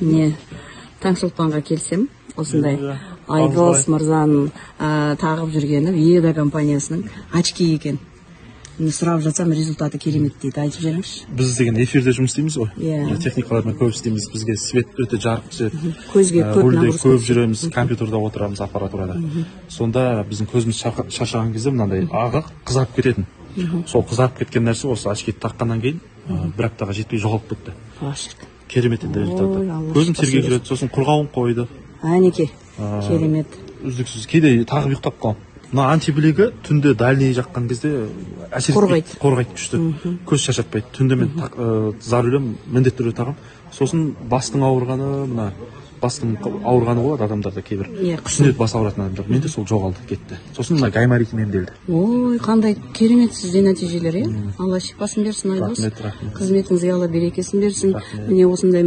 Не, Таңшолпанға келсем, осындай Айдос мырзаның тағып жүргені Веда компаниясының очки екен. Сұрап жатсам, результаты керемет дейді. Айтып жіберіңізші. Біз деген эфирде жұмыс істейміз ғой. Иә. Техникалармен көп істейміз. Бізге свет өте жарық түседі. Көзге көп рөлде нагрузка көп жүреміз, компьютерда отырамыз, аппаратурада. Сонда біздің көзіміз шаршаған кезде мынандай ағы қызарып кететін. Сол қызарып кеткен нәрсе осы очкиді таққаннан кейін бір аптаға жетпей жоғалып кетті. Керемет еді результаты. Көзім сергек жүреді, сосын құрғауын қойды. Әнеке, керемет. Үздіксіз кейде тағып ұйықтап қаламын. Мына антиблигі түнде дальний жаққан кезде әсер етпейді, қорғайды күшті. Көз шаршатпайды. Түнде мен зарулем міндетті түрде тағам. Сосын бастың ауырғаны, мына бастың ауырғаны болады адамдарда кейбір. Түсінеді бас ауыратын адамдар. Менде сол жоғалды, кетті. Сосын мына гайморитім емделді. Ой, қандай керемет сізде нәтижелер, Алла шипасын берсін, Айдос. Рахмет. Қызметіңізге Алла берекесін берсін. Міне осындай